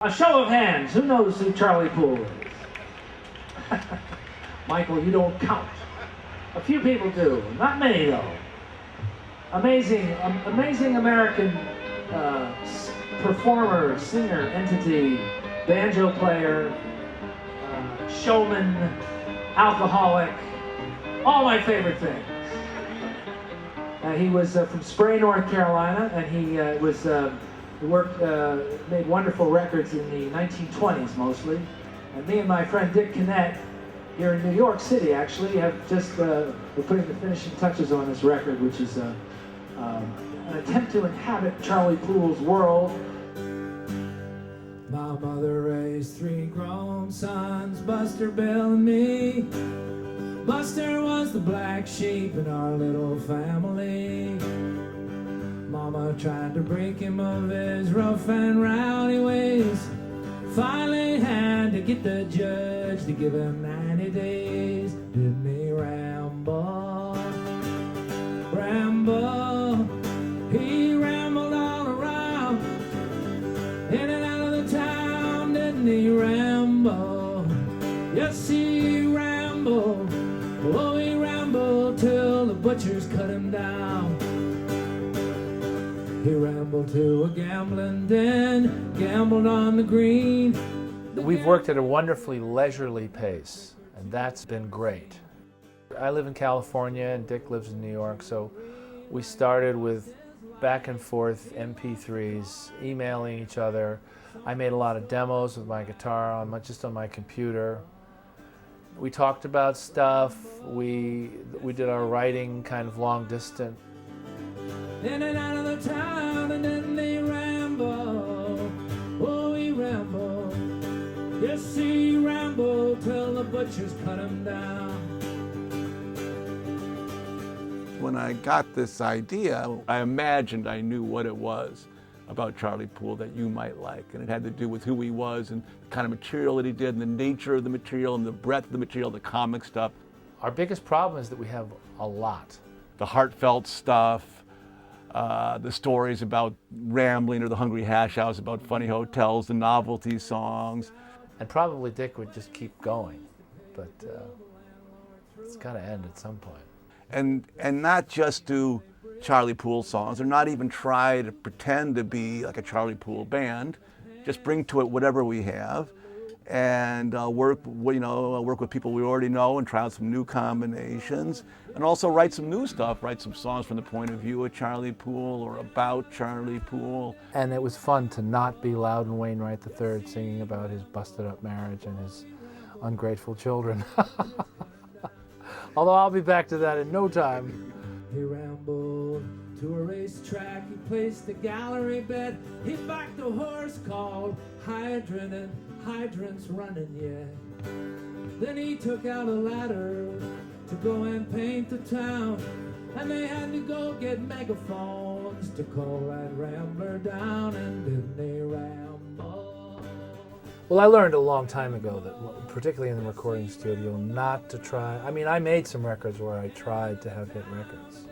A show of hands, who knows who Charlie Poole is? Michael, you don't count. A few people do, not many though. Amazing American performer, singer, entity, banjo player, showman, alcoholic, all my favorite things. He was from Spray, North Carolina, and he made wonderful records in the 1920s mostly. And me and my friend Dick Kinnett, here in New York City actually, have just, we're putting the finishing touches on this record, which is an attempt to inhabit Charlie Poole's world. My mother raised 3 grown sons, Buster, Bill, and me. Buster was the black sheep in our little family. Mama tried to break him of his rough and rowdy ways. Finally had to get the judge to give him 90 days. Didn't he ramble? Ramble. He rambled all around, in and out of the town. Didn't he ramble? Yes, he rambled. Oh, he rambled till the butchers cut him down. He rambled to a gambling den, gambled on the green. We've worked at a wonderfully leisurely pace, and that's been great. I live in California and Dick lives in New York, so we started with back and forth MP3s, emailing each other. I made a lot of demos with my guitar just on my computer. We talked about stuff, we did our writing kind of long distance. In and out of the town, and then they ramble. Oh, he rambled. Yes, he rambled till the butchers cut him down. When I got this idea, I imagined I knew what it was about Charlie Poole that you might like, and it had to do with who he was and the kind of material that he did and the nature of the material and the breadth of the material, the comic stuff. Our biggest problem is that we have a lot. The heartfelt stuff, the stories about rambling or the Hungry Hash House, about funny hotels, the novelty songs. And probably Dick would just keep going, but it's got to end at some point. And not just do Charlie Poole songs, or not even try to pretend to be like a Charlie Poole band. Just bring to it whatever we have, and work with people we already know and try out some new combinations, and also write some new stuff, write some songs from the point of view of Charlie Poole or about Charlie Poole. And it was fun to not be Loudon Wainwright III singing about his busted up marriage and his ungrateful children. Although I'll be back to that in no time. He rambled to a racetrack, he placed a gallery bet, he backed a horse called Hydrant, and Hydrant's running yet. Then he took out a ladder to go and paint the town, and they had to go get megaphones to call that rambler down, and didn't they ramble? Well, I learned a long time ago that, particularly in the recording studio, not to try. I mean, I made some records where I tried to have hit records,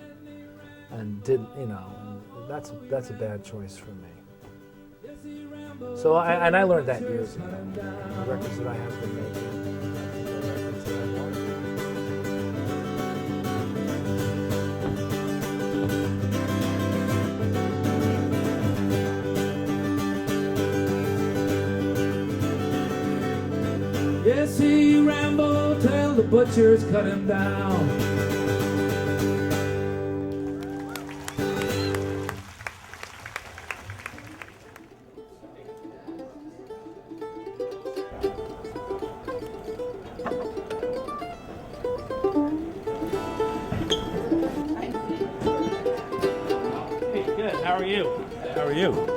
and didn't, and that's a bad choice for me. So I learned that years ago. The records that I have been making. Yes, he rambled till the butchers cut him down. Hey, good. How are you? How are you?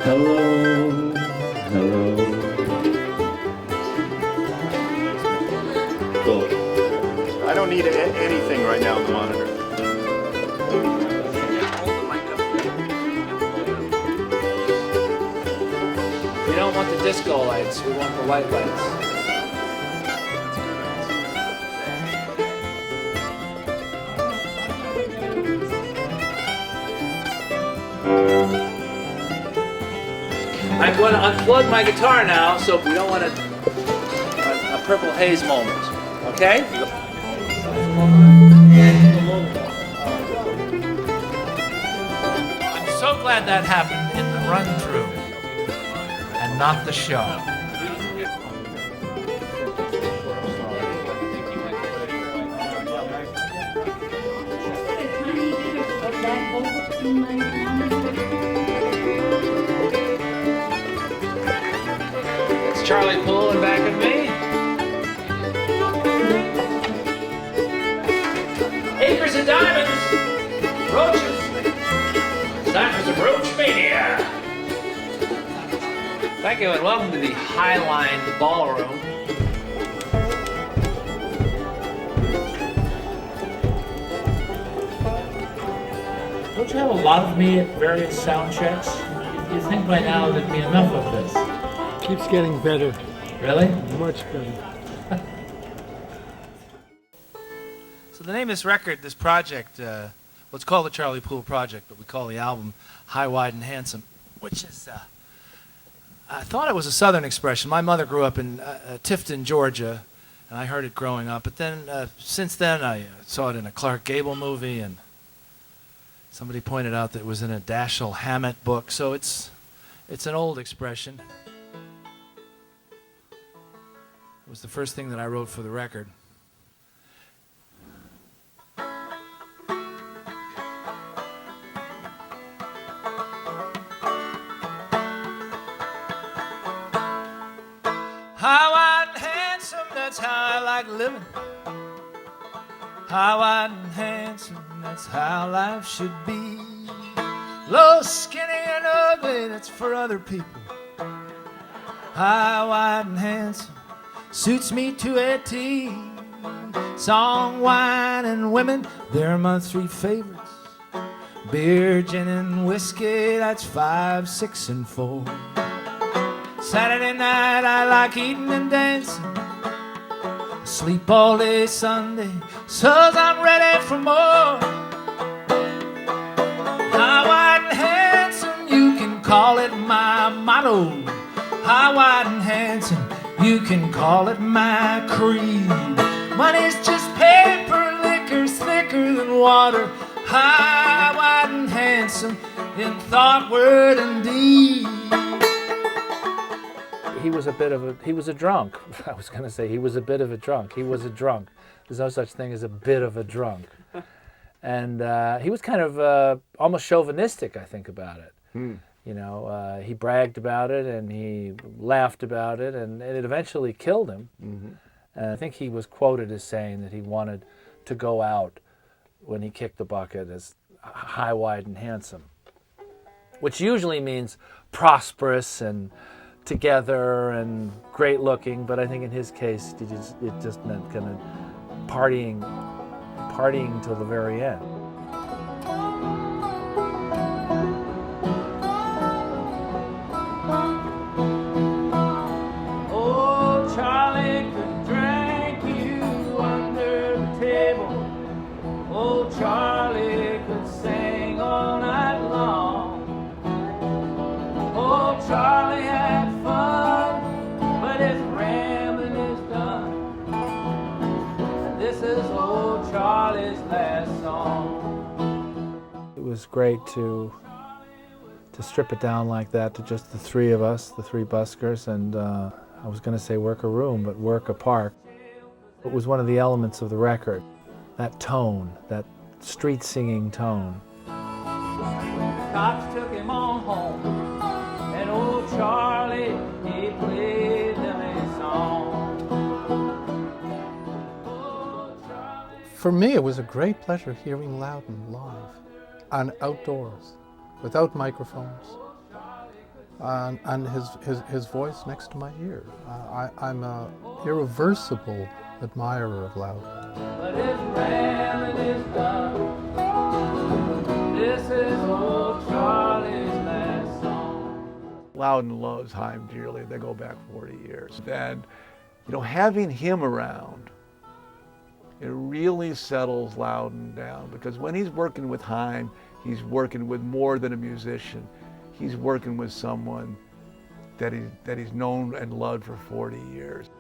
Hello, hello. Cool. I don't need anything right now on the monitor. We don't want the disco lights, we want the white lights. I'm going to unplug my guitar now, so we don't want a Purple Haze moment, okay? I'm so glad that happened in the run-through and not the show. It's Charlie Poole and back at me. Acres of diamonds, roaches. It's time for some roach mania. Thank you and welcome to the Highline Ballroom. Don't you have a lot of me at various sound checks? You think by now there'd be enough of this. Keeps getting better, Really? much better. So the name of this record, this project, well, it's called the Charlie Poole Project, but we call the album High, Wide, and Handsome, which is, I thought it was a Southern expression. My mother grew up in Tifton, Georgia, and I heard it growing up. But then, since then, I saw it in a Clark Gable movie, and somebody pointed out that it was in a Dashiell Hammett book. So it's an old expression. It was the first thing that I wrote for the record. High, wide, and handsome, that's how I like living. High, wide, and handsome, that's how life should be. Low, skinny, and ugly, that's for other people. High, wide, and handsome suits me to a T. Song, wine, and women, they're my three favorites. Beer, gin, and whiskey, that's 5, 6, and 4. Saturday night I like eating and dancing. Sleep all day Sunday, so's I'm ready for more. High, wide, and handsome, you can call it my motto. High, wide, and handsome, you can call it my creed. Money's just paper, liquor's thicker than water. High, wide, and handsome, in thought, word, and deed. He was a drunk. I was going to say he was a bit of a drunk. He was a drunk. There's no such thing as a bit of a drunk. And he was kind of almost chauvinistic, I think, about it. You know, he bragged about it and he laughed about it, and it eventually killed him. And I think he was quoted as saying that he wanted to go out when he kicked the bucket as high, wide, and handsome, which usually means prosperous and together and great looking, but I think in his case it just meant kind of partying till the very end. Oh, Charlie could drink you under the table. Oh, Charlie could sing all night long. Oh, Charlie had fun, but his rambling is done. And this is old Charlie's last song. It was great to strip it down like that to just the three of us, the three buskers, and I was going to say work a room, but work a park. It was one of the elements of the record, that tone, that street singing tone. Cops took him on home, and old Charlie, he played them a song. For me, it was a great pleasure hearing Loudon live and outdoors, without microphones. and his voice next to my ear. I'm a irreversible admirer of Loudon. But his ramming is done. This is old Charlie's last song. Loudon loves Haim dearly. They go back 40 years. And, you know, having him around, it really settles Loudon down, because when he's working with Haim, he's working with more than a musician. He's working with someone that he's known and loved for 40 years.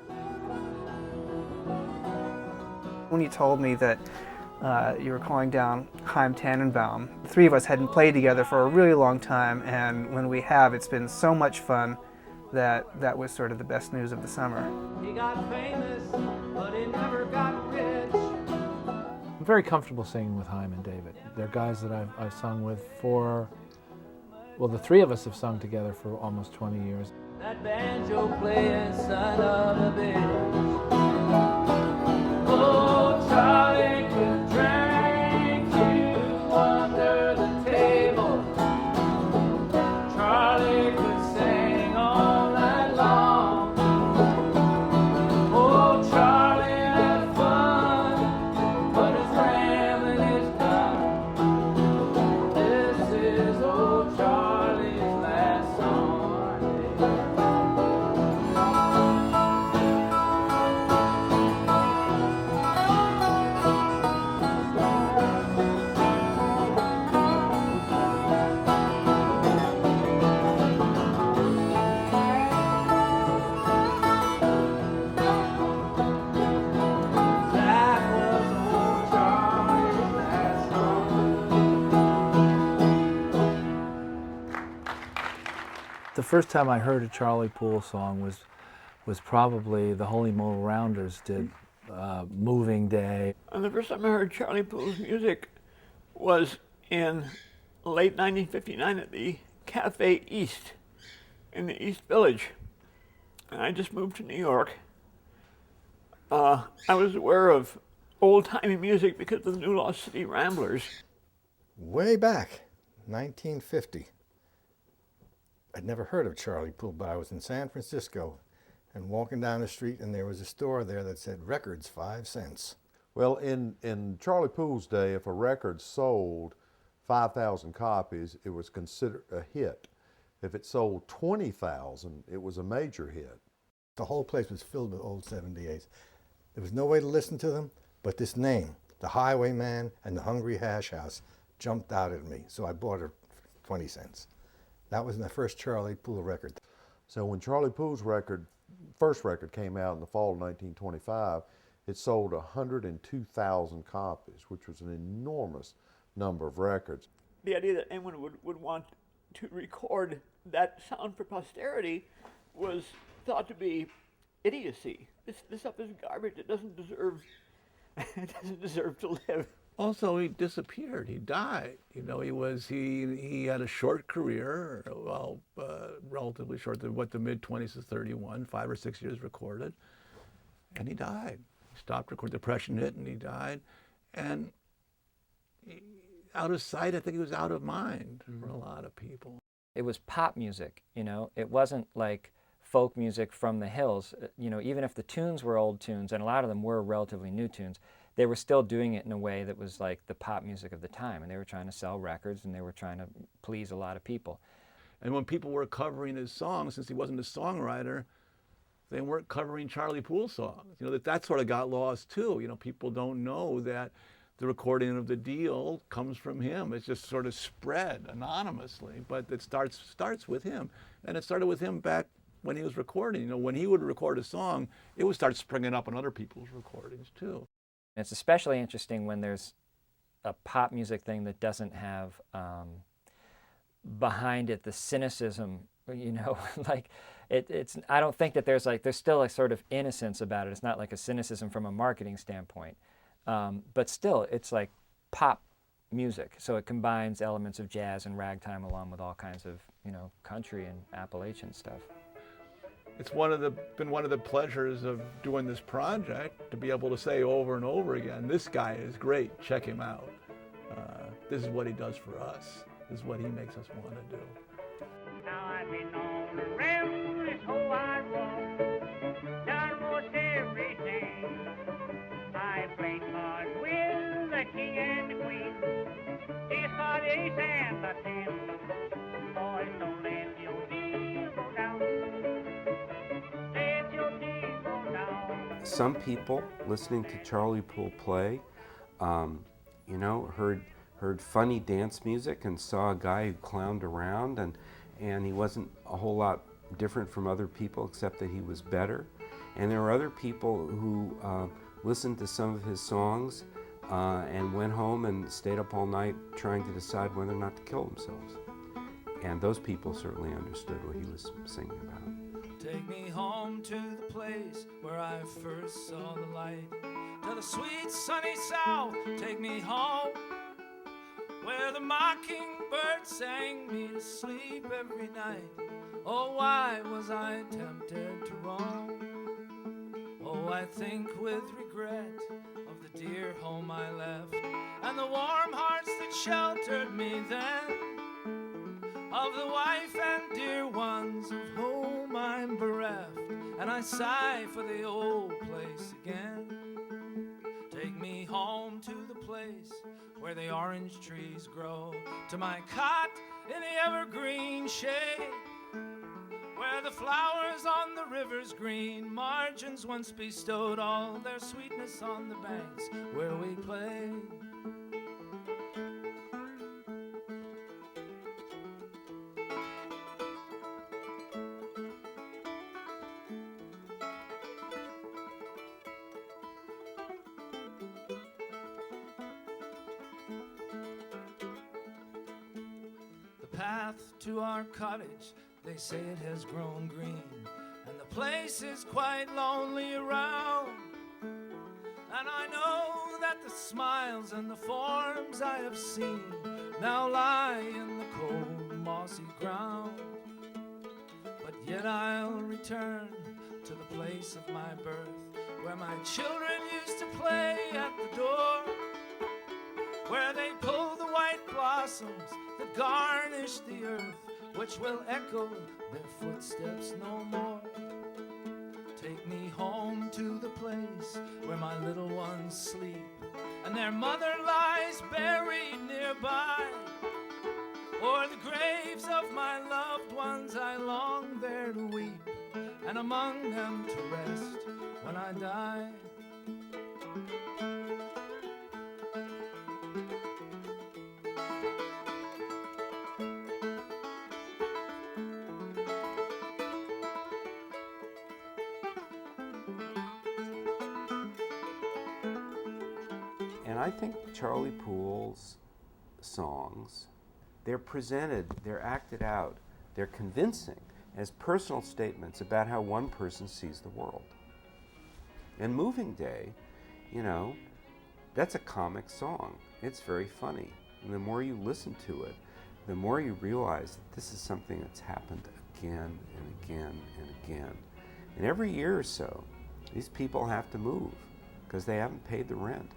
When you told me that you were calling down Haim Tannenbaum, the three of us hadn't played together for a really long time, and when we have, it's been so much fun that that was sort of the best news of the summer. He got famous, but he never got rich. I'm very comfortable singing with Haim and David. They're guys that I've sung with for, well, the three of us have sung together for almost 20 years. That banjo playing son of a bitch. Oh, Charlie could drink you under the table. Charlie could sing all night long. Oh, Charlie had fun, but his rambling is done. This is old Charlie's last song. That was old Charlie's last song. The first time I heard a Charlie Poole song was probably the Holy Moly Rounders did Moving Day. And the first time I heard Charlie Poole's music was in late 1959 at the Cafe East in the East Village. And I just moved to New York. I was aware of old-timey music because of the New Lost City Ramblers. Way back, 1950. I'd never heard of Charlie Poole, but I was in San Francisco and walking down the street, and there was a store there that said records 5 cents. Well, in Charlie Poole's day, if a record sold 5,000 copies, it was considered a hit. If it sold 20,000, it was a major hit. The whole place was filled with old 78s. There was no way to listen to them, but this name, The Highwayman and the Hungry Hash House, jumped out at me, so I bought it for 20 cents. That was my first Charlie Poole record. So when Charlie Poole's first record came out in the fall of 1925, it sold 102,000 copies, which was an enormous number of records. The idea that anyone would want to record that sound for posterity was thought to be idiocy. This stuff is garbage. It doesn't deserve to live. Also, he disappeared. He died. You know, he had a short career, well, relatively short. The mid-20s to 31, 5 or 6 years recorded, and he died. He stopped recording. Depression hit, and he died. And out of sight, I think he was out of mind for a lot of people. It was pop music, you know. It wasn't like folk music from the hills. You know, even if the tunes were old tunes, and a lot of them were relatively new tunes, they were still doing it in a way that was like the pop music of the time, and they were trying to sell records, and they were trying to please a lot of people. And when people were covering his songs, since he wasn't a songwriter, they weren't covering Charlie Poole songs. You know, that sort of got lost too. You know, people don't know that the recording of The Deal comes from him. It's just sort of spread anonymously, but it starts with him. And it started with him back when he was recording. You know, when he would record a song, it would start springing up on other people's recordings too. It's especially interesting when there's a pop music thing that doesn't have behind it the cynicism, you know, like it's. I don't think that there's still a sort of innocence about it. It's not like a cynicism from a marketing standpoint, but still, it's like pop music. So it combines elements of jazz and ragtime along with all kinds of, you know, country and Appalachian stuff. It's been one of the pleasures of doing this project, to be able to say over and over again, this guy is great, check him out. This is what he does for us. This is what he makes us want to do. Now I be known some people listening to Charlie Poole play, you know, heard funny dance music and saw a guy who clowned around, and he wasn't a whole lot different from other people except that he was better. And there were other people who listened to some of his songs and went home and stayed up all night trying to decide whether or not to kill themselves. And those people certainly understood what he was singing about. Take me home to the place where I first saw the light, to the sweet sunny south. Take me home where the mockingbird sang me to sleep every night. Oh, why was I tempted to roam? Oh, I think with regret of the dear home I left, and the warm hearts that sheltered me then, of the wife and dear ones of whom I'm bereft, and I sigh for the old place again. Take me home to the place where the orange trees grow, to my cot in the evergreen shade, where the flowers on the river's green margins once bestowed all their sweetness on the banks where we played. The path to our cottage, they say it has grown green, and the place is quite lonely around. And I know that the smiles and the forms I have seen now lie in the cold mossy ground. But yet I'll return to the place of my birth, where my children used to play at the door, where they pull the white blossoms that garnish the earth, which will echo their footsteps no more. Take me home to the place where my little ones sleep, and their mother lies buried nearby, or the graves of my loved ones I long there to weep, and among them to rest when I die. And I think Charlie Poole's songs, they're presented, they're acted out, they're convincing as personal statements about how one person sees the world. And Moving Day, you know, that's a comic song. It's very funny. And the more you listen to it, the more you realize that this is something that's happened again and again and again. And every year or so, these people have to move because they haven't paid the rent.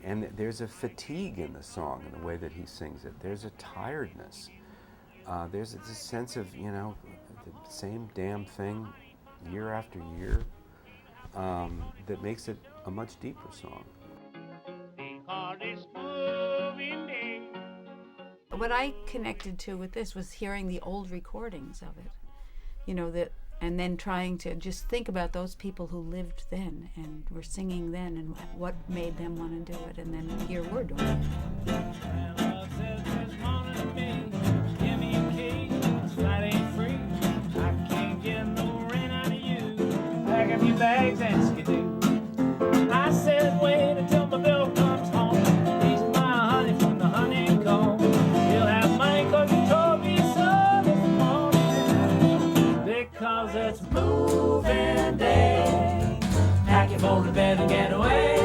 And there's a fatigue in the song in the way that he sings it. There's a tiredness. There's a sense of, you know, the same damn thing year after year that makes it a much deeper song. What I connected to with this was hearing the old recordings of it, you know, that, and then trying to just think about those people who lived then and were singing then and what made them want to do it, and then here we're doing it. Pack up your bags and skidoo. I said, wait until my bill comes home. He's my honey from the honeycomb. You'll have money 'cause you told me so this morning. Because it's moving day. Pack your phone to bed and get away.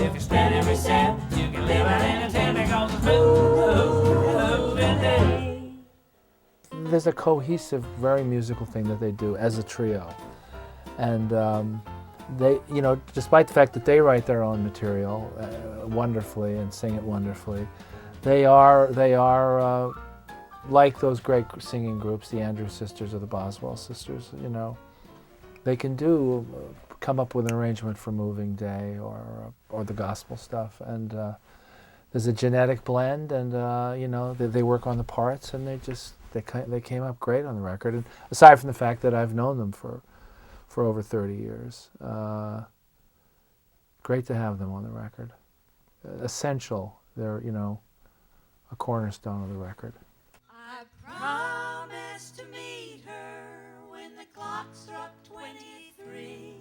If you spend every cent, you can live out in a tent because it's moving day. There's a cohesive, very musical thing that they do as a trio. And they, you know, despite the fact that they write their own material wonderfully and sing it wonderfully, they are like those great singing groups, the Andrews Sisters or the Boswell Sisters. You know, they can come up with an arrangement for Moving Day or the gospel stuff, and there's a genetic blend, and you know, they work on the parts, and they came up great on the record. And aside from the fact that I've known them for over 30 years, great to have them on the record. Essential. They're, you know, a cornerstone of the record. I promised to meet her when the clock struck 23.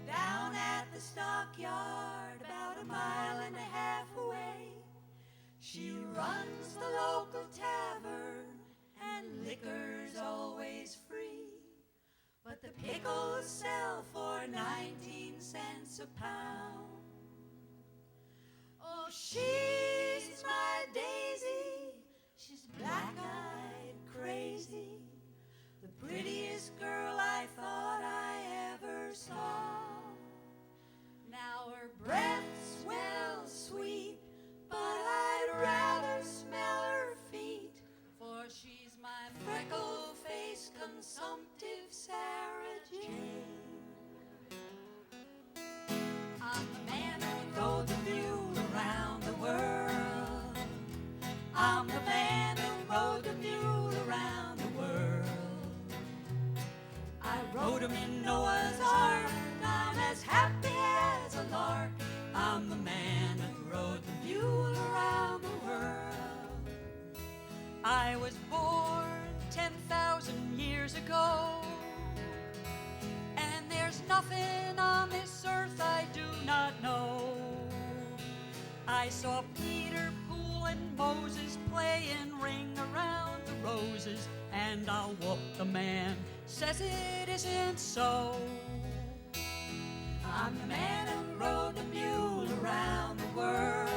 Down at the stockyard, about 1.5 miles away. She runs the local tavern, and liquor's always free. But the pickles sell for 19 cents a pound. Oh, she's my Daisy, she's black-eyed crazy, the prettiest girl I thought I ever saw. Now her breath smells sweet, but I'd rather smell her feet, for she's my freckle-faced, consumptive Sarah Jane. I'm the man who rode the mule around the world. I'm the man who rode the mule around the world. I rode him in Noah's Ark, I'm as happy as a lark. I'm the man who rode the mule around the world. I was born 10,000 years ago, and there's nothing on this earth I do not know. I saw Peter, Pool, and Moses playing Ring Around the Roses, and I'll whoop the man says it isn't so. I'm the man who rode the mule around the world.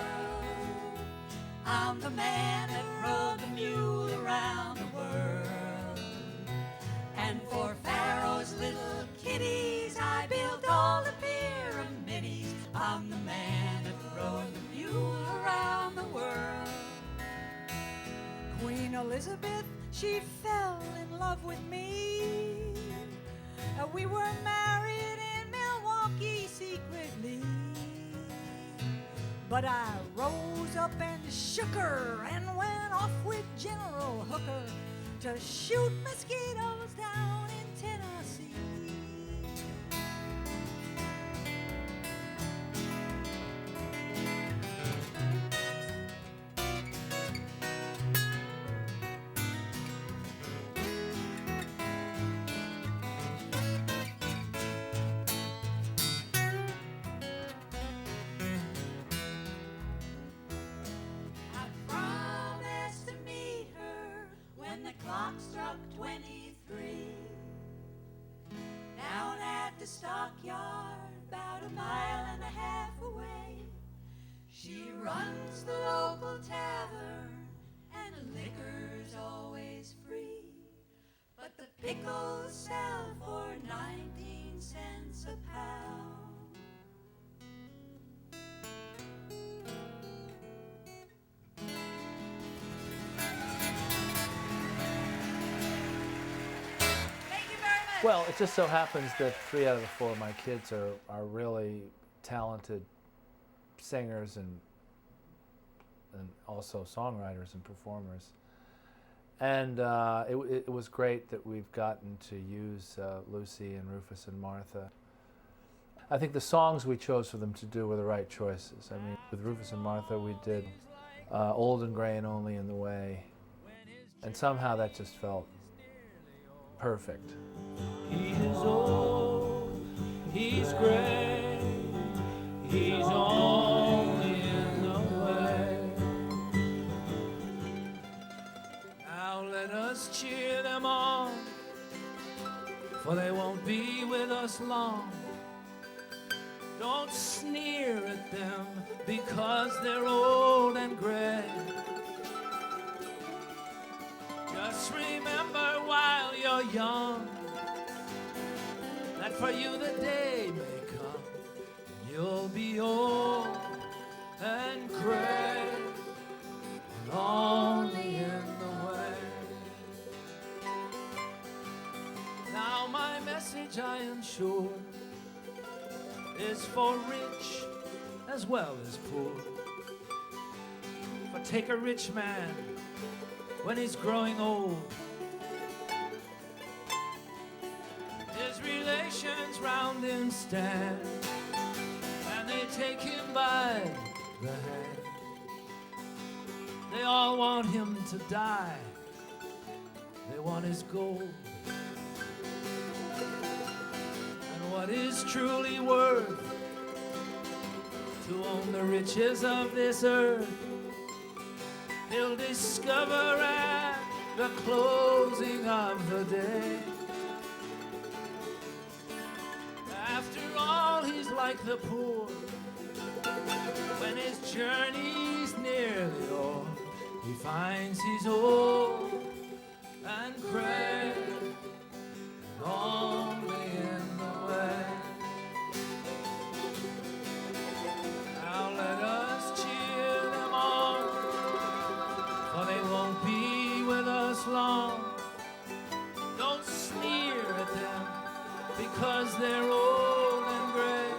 I'm the man that rode the mule around the world. And for Pharaoh's little kiddies, I built all the pyramids. I'm the man that rode the mule around the world. Queen Elizabeth, she fell in love with me. We were married in Milwaukee secretly. But I rose up and shook her and went off with General Hooker to shoot mosquitoes down in Tennessee. Clock struck 23. Down at the stockyard, about 1.5 miles away. She runs the local tavern, and the liquor's always free. But the pickles sell for 19 cents a pound. Well, it just so happens that 3 out of the 4 of my kids are really talented singers and also songwriters and performers. And it was great that we've gotten to use Lucy and Rufus and Martha. I think the songs we chose for them to do were the right choices. I mean, with Rufus and Martha, we did Old and Gray and Only in the Way. And somehow that just felt perfect. He is old, he's gray, he's only in the way. Now let us cheer them on, for they won't be with us long. Don't sneer at them because they're old and gray. Just remember while you're young that for you the day may come, you'll be old and gray and only in the way. Now my message, I am sure, is for rich as well as poor. take a rich man when he's growing old. His relations round him stand, and they take him by the hand. They all want him to die. They want his gold. And what is truly worth to own the riches of this earth, he'll discover at the closing of the day. After all, he's like the poor. When his journey's nearly o'er, he finds he's old and gray, lonely in the way. Now let us cheer them on, for they won't be with us long. Don't sneer at them because they're old and gray.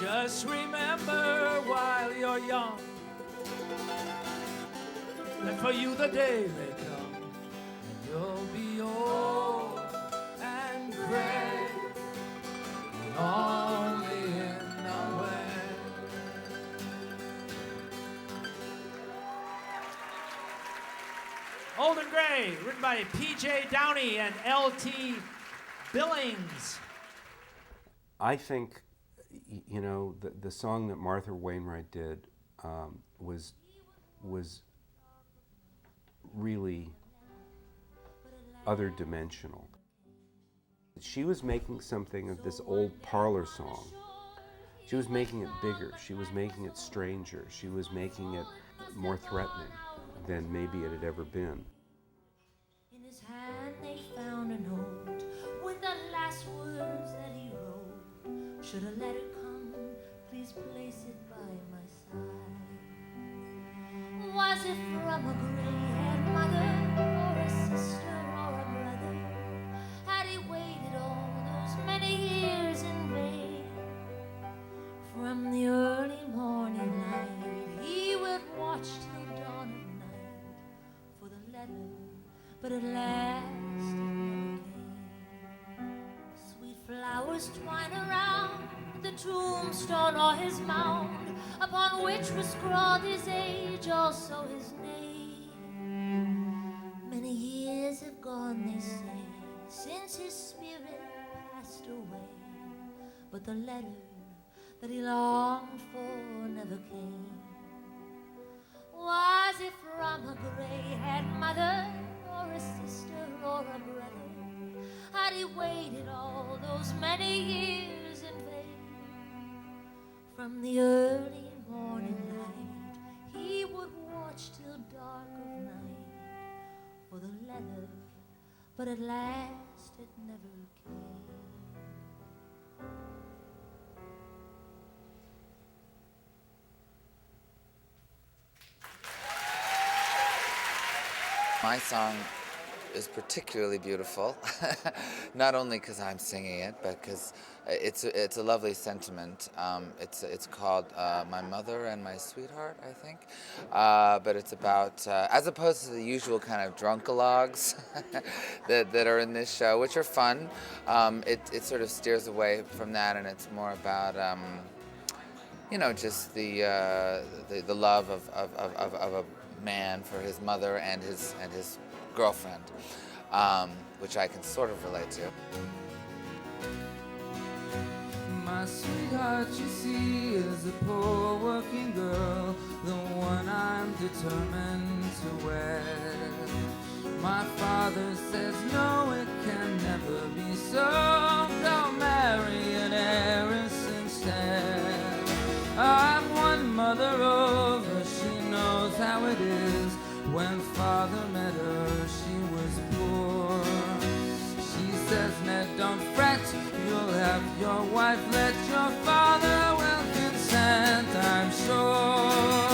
Just remember while you're young, that for you the day may come, and you'll be old and gray, and only in the way. Old and Gray, written by P.J. Downey and L.T. Billings. I think, you know, the song that Martha Wainwright did was really other dimensional. She was making something of this old parlor song. She was making it bigger. She was making it stranger. She was making it more threatening than maybe it had ever been. In his hand they found a note with the last words that he wrote. Should a letter come, please place it by my side. Was it from a gray-haired mother, or a sister, or a brother? Had he waited all those many years in vain? From the early morning light, he would watch till dawn of night for the letter, but at last it never came. Sweet flowers twine around the tombstone or his mound, upon which was scrawled his age, also his name. Many years have gone, they say, since his spirit passed away, but the letter that he longed for never came. Was it from a gray-haired mother, or a sister, or a brother? Had he waited all those many years in vain? From the early morning light, he would watch till dark of night for the letter, but at last it never came. My song is particularly beautiful, not only because I'm singing it, but because it's a lovely sentiment. It's called My Mother and My Sweetheart, I think. But it's about, as opposed to the usual kind of drunkalogs that are in this show, which are fun, it sort of steers away from that, and it's more about, you know, just the love of a man for his mother and his girlfriend, which I can sort of relate to. My sweetheart, you see, is a poor working girl, the one I'm determined to wed. My father says no, it can never be so. Don't marry an heiress instead. I'm one mother over, she knows how it is. When father met her, she was poor. She says, Ned, don't fret, you'll have your wife. Let your father will consent, I'm sure.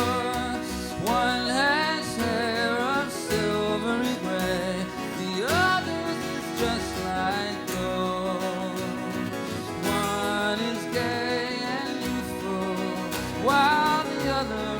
One has hair of silvery gray, the other's is just like gold. One is gay and youthful, while the other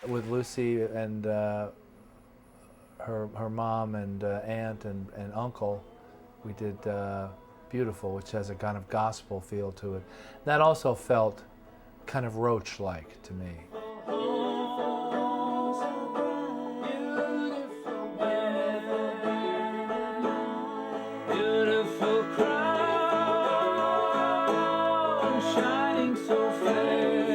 with Lucy and her mom and aunt and uncle. We did Beautiful, which has a kind of gospel feel to it. That also felt kind of Roach-like to me. Beautiful crown, shining so fair.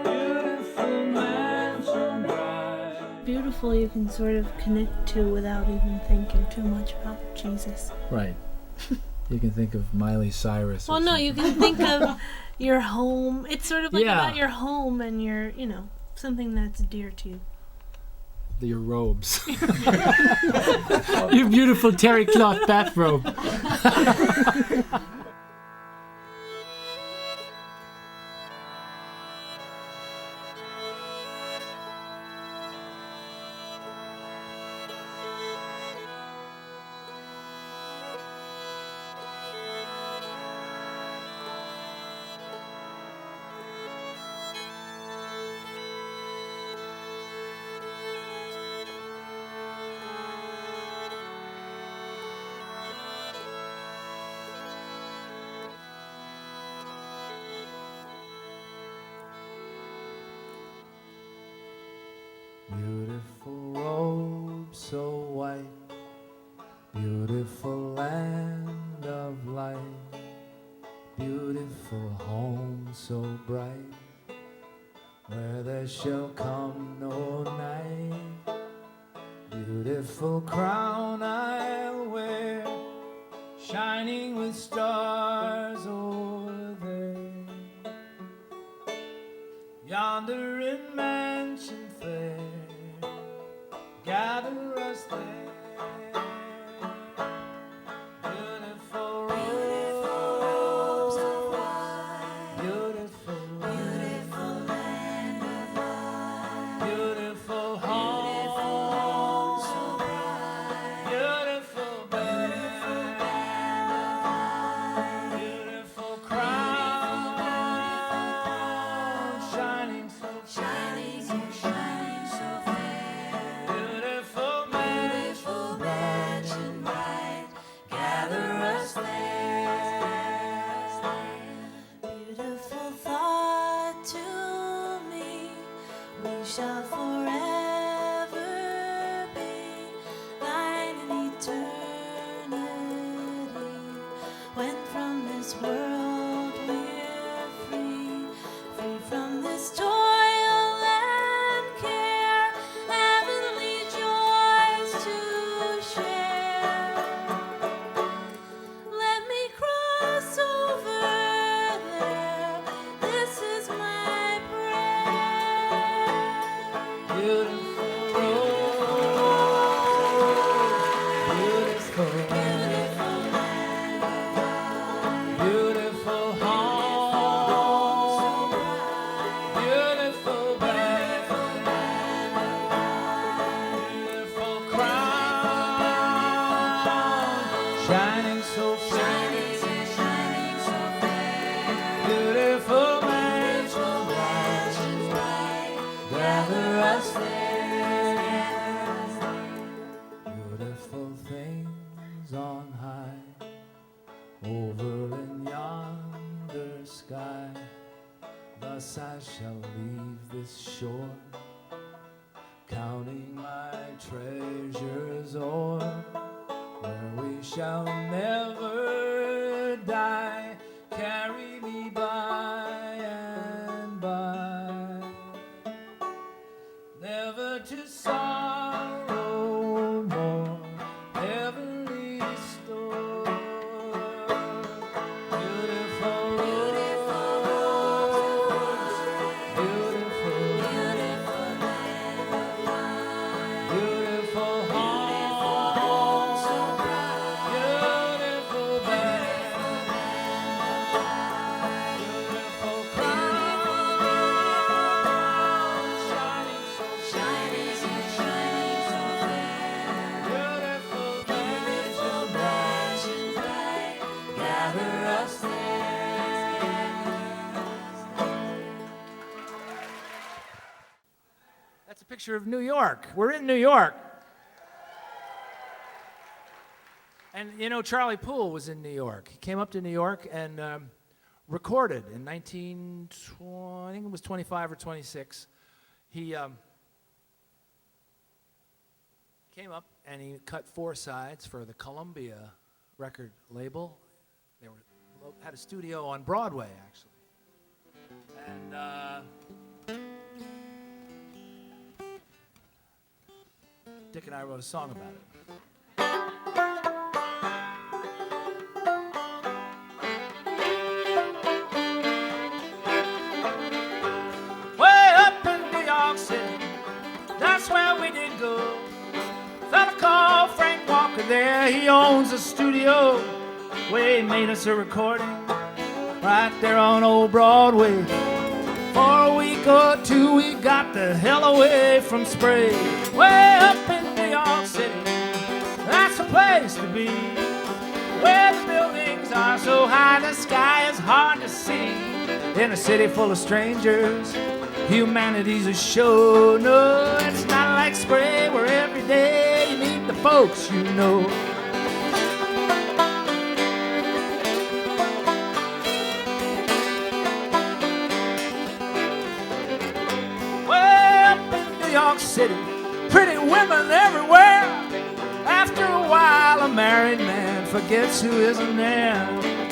Beautiful mansion bright. Beautiful you can sort of connect to without even thinking too much about Jesus. Right. You can think of Miley Cyrus. Well, no, you can think of your home. It's sort of like Yeah. about your home and your, you know, something that's dear to you. Your robes. Your beautiful terry cloth bathrobe. Beautiful robe so white, beautiful land of light, beautiful home so bright, where there shall come no night. Beautiful crown I'll wear, shining with stars o'er there. Yonder in mansion fair, gather us there. Beautiful robes of white, beautiful, beautiful land of light, beautiful home so bright, beautiful band of light, beautiful crown, shining so fair, beautiful mansion bright, gather us there. Beautiful thought to me, we shall forever be thine in eternity. When from this world we're free, free from this toil and care, heavenly joys to share. Let me cross over there, this is my prayer. Beautiful beautiful, beautiful home, beautiful band, beautiful crown, shining so fair, beautiful mansion bright, gather us there. Beautiful things on high, over in yonder sky. Thus I shall leave this shore, counting my treasures o'er, where we shall never die. Carry me by and by, never to sorrow more, heavenly store. Beautiful roads, beautiful, beautiful land of light, beautiful home so bright, beautiful picture of New York. We're in New York. And you know, Charlie Poole was in New York. He came up to New York and recorded in 1920, I think it was 25 or 26. He came up and he cut 4 sides for the Columbia record label. They had a studio on Broadway, actually. And Dick and I wrote a song about it. Way up in New York City, that's where we did go. Fella called Frank Walker there, he owns a studio where he made us a recording right there on old Broadway. For a week or 2 we got the hell away from Spray. Way up in New York City, that's the place to be, where the buildings are so high the sky is hard to see. In a city full of strangers, humanity's a show. No, it's not like Spray where every day you meet the folks you know. New York City, pretty women everywhere. After a while, a married man forgets who isn't there.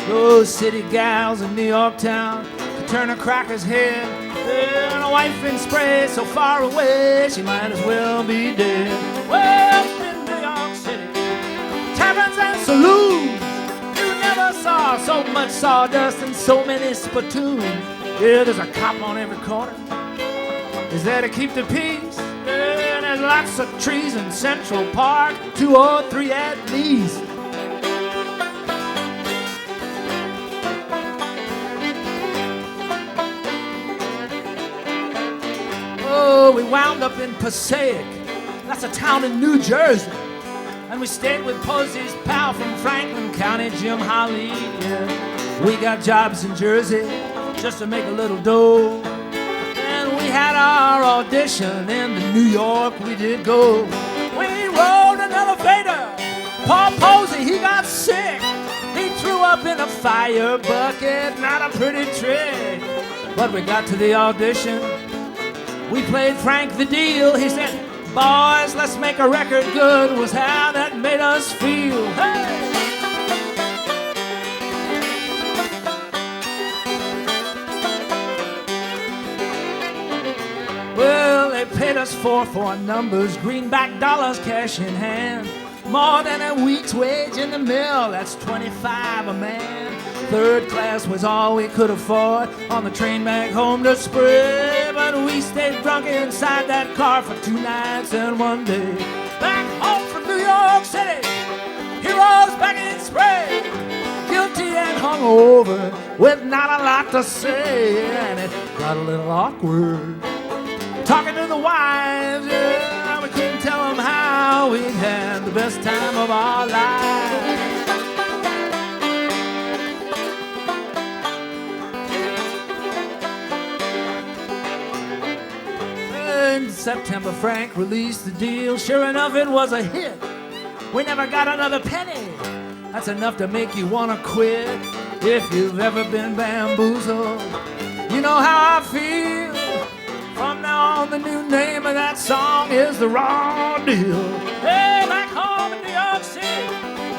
Those city gals in New York town can turn a cracker's head. And a wife in Spray so far away, she might as well be dead. Well, in New York City, taverns and saloons, you never saw so much sawdust and so many spittoons. Yeah, there's a cop on every corner. Is there to keep the peace? Yeah, there's lots of trees in Central Park, 2 or 3 at least. Oh, we wound up in Passaic, that's a town in New Jersey. And we stayed with Posey's pal from Franklin County, Jim Holly. Yeah. We got jobs in Jersey just to make a little dough. We had our audition in the New York we did go. We rode an elevator. Paul Posey, he got sick. He threw up in a fire bucket, not a pretty trick. But we got to the audition. We played Frank the Deal. He said, boys, let's make a record good, was how that made us feel. Hey! Well, they paid us 4 numbers, greenback dollars, cash in hand. More than a week's wage in the mill, that's 25 a man. 3rd class was all we could afford on the train back home to Spray. But we stayed drunk inside that car for 2 nights and 1 day. Back home from New York City, heroes back in Spray. Guilty and hungover with not a lot to say. And it got a little awkward talking to the wives, yeah, we couldn't tell them how we had the best time of our lives. In September, Frank released the deal. Sure enough, it was a hit. We never got another penny. That's enough to make you want to quit. If you've ever been bamboozled, you know how I feel. From now on, the new name of that song is The Raw Deal. Hey, back home in New York City,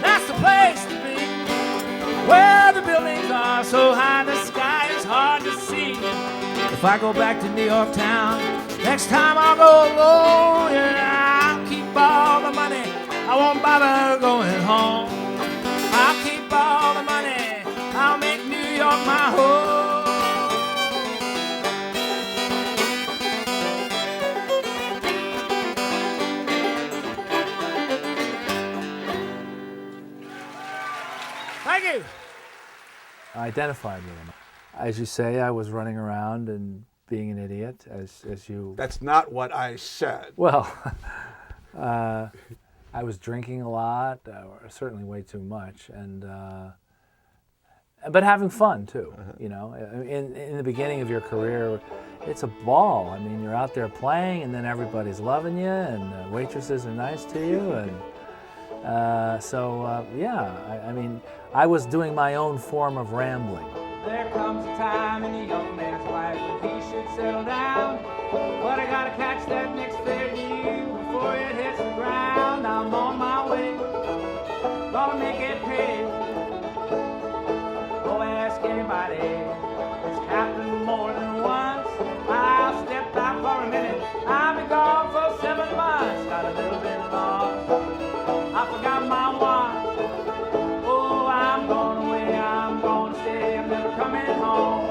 that's the place to be, where the buildings are so high the sky is hard to see. If I go back to New York town, next time I'll go alone. Yeah, I'll keep all the money, I won't bother going home. I'll keep all the money, I'll make New York my home. Thank you. I identified with him. As you say, I was running around and being an idiot, as you... That's not what I said. Well, I was drinking a lot, certainly way too much, and but having fun too. You know, in the beginning of your career, it's a ball. I mean, you're out there playing, and then everybody's loving you, and waitresses are nice to you, and yeah. I mean, I was doing my own form of rambling. There comes a time in a young man's life when he should settle down. But I gotta catch that next fair deal before it hits the ground. I'm on my way, gonna make it pay. Go ask anybody, it's happened more than once. I'll step out for a minute, I'll be gone for 7 months. Got a little bit lost, I forgot my watch. Oh, I'm going away, I'm gonna stay, I'm never coming home.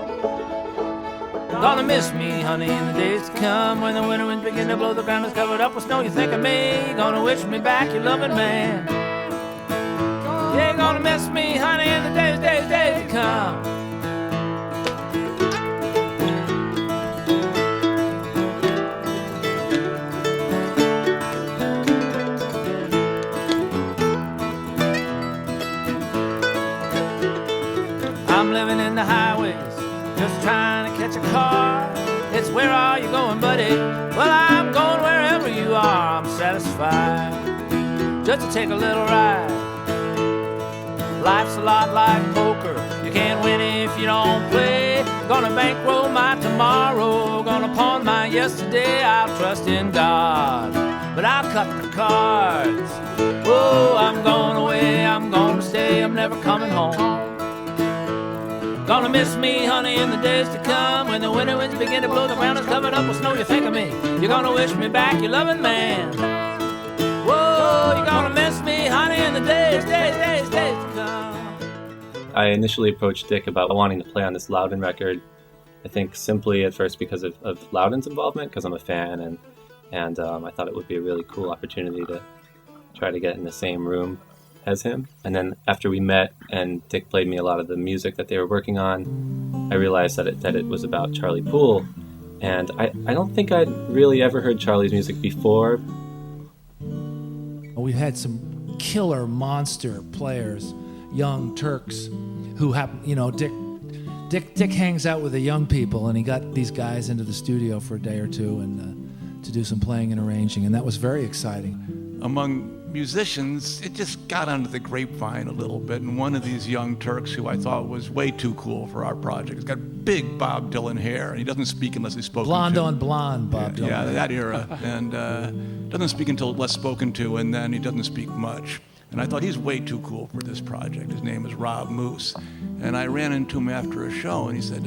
Gonna miss me, honey, in the days to come. When the winter winds begin to blow, the ground is covered up with snow. You think of me, gonna wish me back, you loving man. Yeah, gonna miss me, honey, in the days to come. I'm living in the highways, just trying to catch a car. It's where are you going, buddy? Well, I'm going wherever you are. I'm satisfied just to take a little ride. Life's a lot like poker. You can't win if you don't play. Gonna bankroll my tomorrow, gonna pawn my yesterday. I'll trust in God, but I'll cut the cards. Oh, I'm going away, I'm gonna stay, I'm never coming home. Gonna miss me, honey, in the days to come. When the winter winds begin to blow, the ground is covered up with snow. You think of me, you're gonna wish me back, you loving man. Whoa, you're gonna miss me, honey, in the days to come. I initially approached Dick about wanting to play on this Loudon record. I think simply at first because of Loudon's involvement, because I'm a fan, and I thought it would be a really cool opportunity to try to get in the same room as him. And then after we met and Dick played me a lot of the music that they were working on, I realized that it was about Charlie Poole. And I don't think I'd really ever heard Charlie's music before. We've had some killer monster players, young Turks, who happen, you know, Dick hangs out with the young people, and he got these guys into the studio for a day or two and to do some playing and arranging, and that was very exciting. Among musicians, it just got under the grapevine a little bit, and one of these young Turks who I thought was way too cool for our project, he's got big Bob Dylan hair, and he doesn't speak unless he's spoken Blonde to. on blonde, Bob Dylan. Yeah, that era, and doesn't speak until less spoken to, and then he doesn't speak much. And I thought he's way too cool for this project. His name is Rob Moose, and I ran into him after a show, and he said,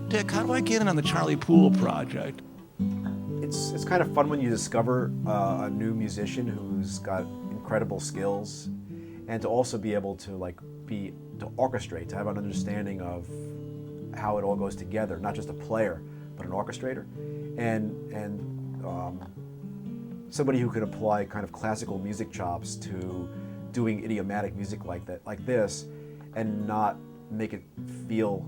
Dick, how do I get in on the Charlie Poole project? It's kind of fun when you discover a new musician who's got incredible skills, and to also be able to to orchestrate, to have an understanding of how it all goes together, not just a player, but an orchestrator, and somebody who can apply kind of classical music chops to doing idiomatic music like this, and not make it feel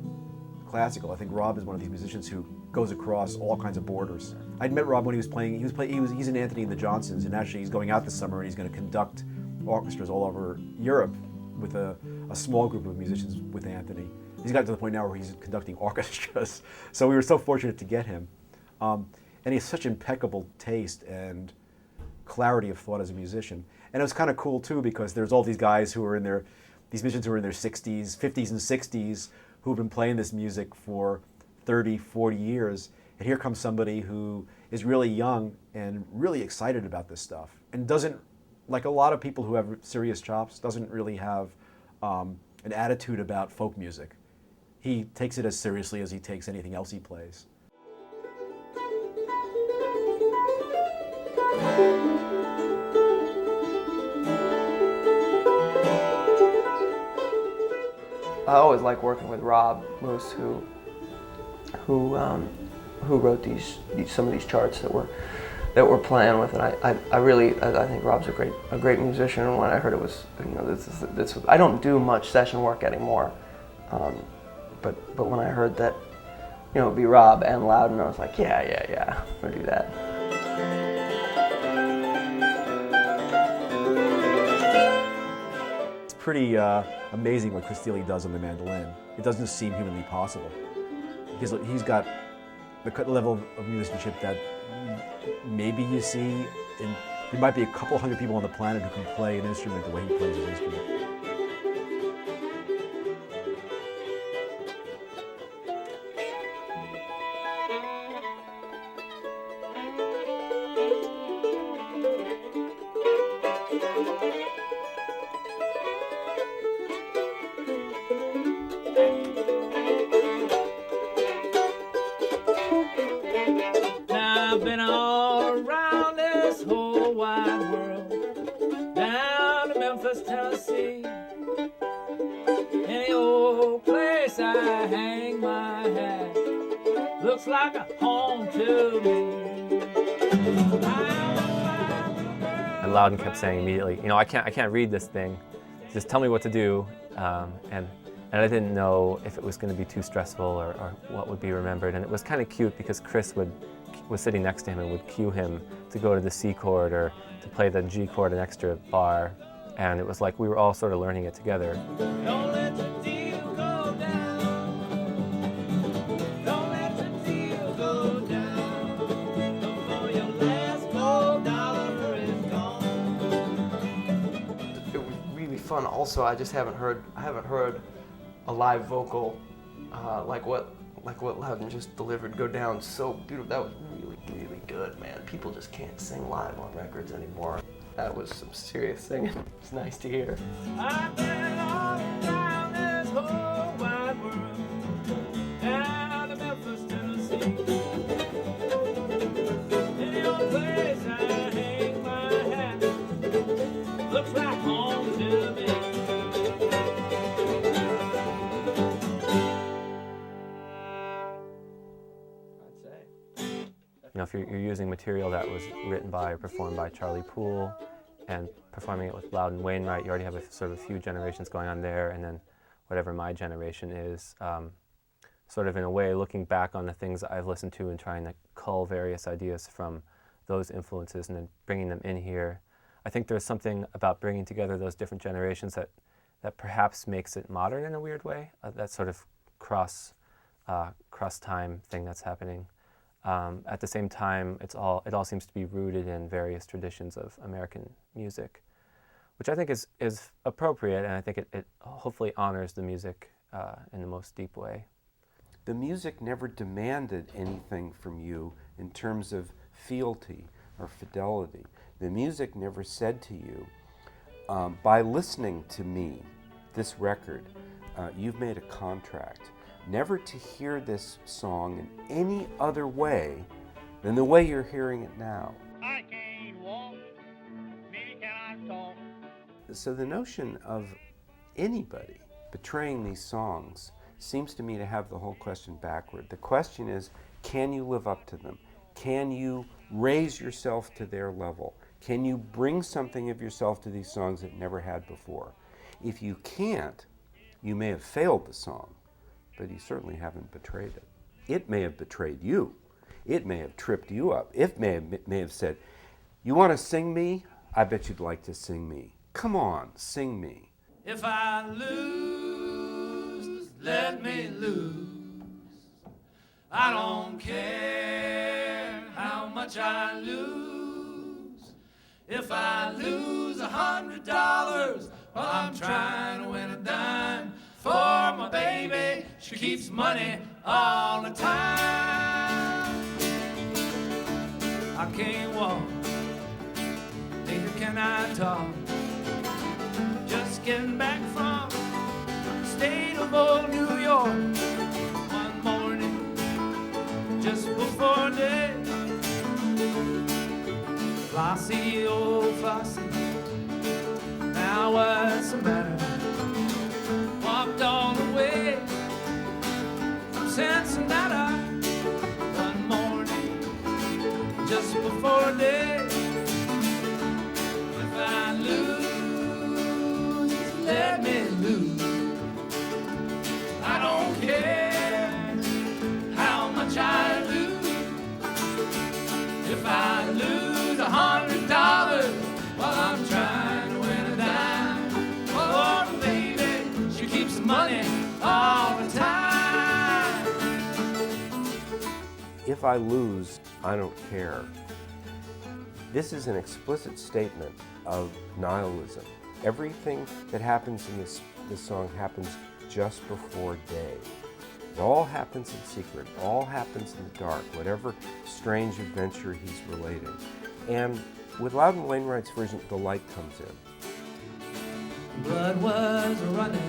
classical. I think Rob is one of these musicians who goes across all kinds of borders. I'd met Rob when he was playing. He's in Anthony and the Johnsons, and actually he's going out this summer and he's going to conduct orchestras all over Europe with a small group of musicians with Anthony. He's got to the point now where he's conducting orchestras. So we were so fortunate to get him, and he has such impeccable taste and clarity of thought as a musician. And it was kind of cool too, because there's all these guys who are these musicians who are in their 60s, 50s and 60s, who've been playing this music for 30, 40 years. And here comes somebody who is really young and really excited about this stuff, and doesn't, like a lot of people who have serious chops, doesn't really have an attitude about folk music. He takes it as seriously as he takes anything else he plays. I always like working with Rob Moose, who wrote some of these charts that we're playing with, and I think Rob's a great musician. And when I heard it was, this I don't do much session work anymore, but when I heard that, it'd be Rob and Loudon, I was like, yeah, we'll do that. It's pretty amazing what Chris Steele does on the mandolin. it doesn't seem humanly possible. He's got the level of musicianship that maybe you see in, there might be a couple hundred people on the planet who can play an instrument the way he plays his instrument. Now I've been all around this whole wide world, down to Memphis, Tennessee. Any old place I hang my hat looks like a home to me. And Loudon kept saying immediately, you know, I can't read this thing. Just tell me what to do. And I didn't know if it was going to be too stressful or what would be remembered. And it was kind of cute because Chris was sitting next to him and would cue him to go to the C chord or to play the G chord an extra bar. And it was like we were all sort of learning it together. Don't let your deal go down. Don't let your deal go down. Before your last gold dollar is gone. It was really fun. Also, I haven't heard a live vocal like what Loudon just delivered go down so beautiful. That was really, really good, man. People just can't sing live on records anymore. That was some serious singing. It's nice to hear. I've been all around this whole wide world, down to Memphis, Tennessee. Any old place I hang my hat looks like home to me. You know, if you're using material that was written by or performed by Charlie Poole and performing it with Loudon Wainwright, you already have a sort of a few generations going on there, and then whatever my generation is, sort of in a way looking back on the things I've listened to and trying to cull various ideas from those influences and then bringing them in here. I think there's something about bringing together those different generations that perhaps makes it modern in a weird way, that sort of cross-time thing that's happening. At the same time, it all seems to be rooted in various traditions of American music, which I think is appropriate, and I think it hopefully honors the music in the most deep way. The music never demanded anything from you in terms of fealty or fidelity. The music never said to you, by listening to me, this record, you've made a contract. Never to hear this song in any other way than the way you're hearing it now. I can't walk, maybe can I talk? So the notion of anybody betraying these songs seems to me to have the whole question backward. The question is, can you live up to them? Can you raise yourself to their level? Can you bring something of yourself to these songs that never had before? If you can't, you may have failed the song, but you certainly haven't betrayed it. It may have betrayed you. It may have tripped you up. It may have said, you want to sing me? I bet you'd like to sing me. Come on, sing me. If I lose, let me lose. I don't care how much I lose. If I lose $100, well, I'm trying to win a dime. For my baby, she keeps money all the time. I can't walk, neither can I talk. Just getting back from the state of old New York. One morning, just before day, Flossie, oh Flossie, now what's the matter? Walked all the way from Cincinnati one morning just before day. If I lose, let me lose. I don't care how much I lose. If I lose $100, well, I'm trying to win a dime. Oh, baby, she keeps money all the time. If I lose, I don't care. This is an explicit statement of nihilism. Everything that happens in this song happens just before day. It all happens in secret, it all happens in the dark, whatever strange adventure he's relating. And with Loudon Wainwright's version, the light comes in. Blood was running,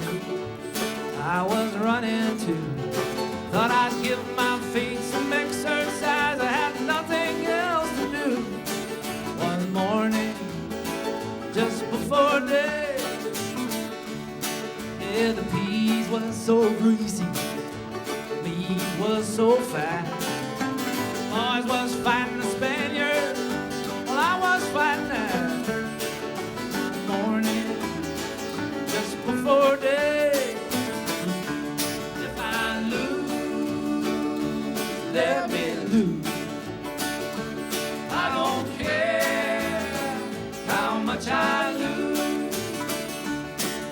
I was running too. Thought I'd give my feet some exercise, I had nothing else to do. One morning, just before day, yeah, the peas was so greasy, meat was so fat. Boys was fighting the Spaniards, while I was fighting that. Morning, just before day. If I lose, let me lose. I don't care how much I lose.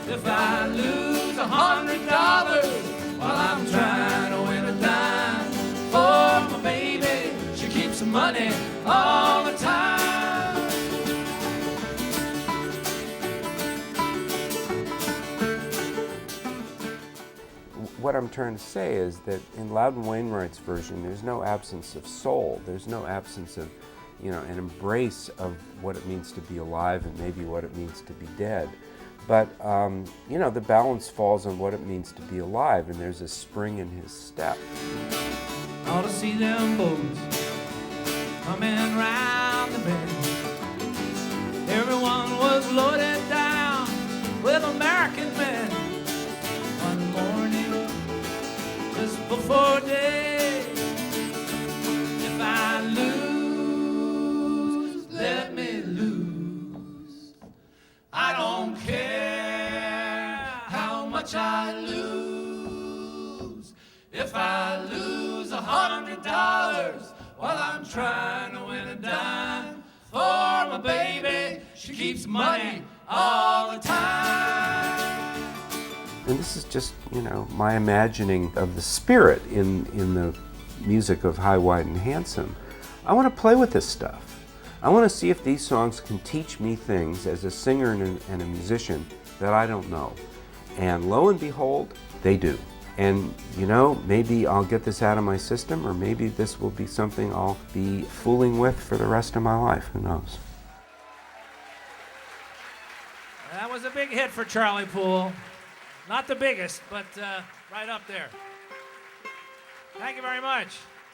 If I lose $100 while I'm trying to win a dime for my baby, she keeps the money all the time. What I'm trying to say is that in Loudon Wainwright's version, there's no absence of soul. There's no absence of, an embrace of what it means to be alive and maybe what it means to be dead. But, the balance falls on what it means to be alive, and there's a spring in his step. Ought to see them boats coming round the bend. Everyone was loaded down with American men. One morning, just before day, if I lose, let me lose. I don't care how much I lose. If I lose $100 while I'm trying to win a dime for my baby, she keeps money all the time. And this is just, my imagining of the spirit in the music of High, Wide, and Handsome. I want to play with this stuff. I want to see if these songs can teach me things as a singer and a musician that I don't know. And lo and behold, they do. And, maybe I'll get this out of my system, or maybe this will be something I'll be fooling with for the rest of my life. Who knows? That was a big hit for Charlie Poole. Not the biggest, but right up there. Thank you very much.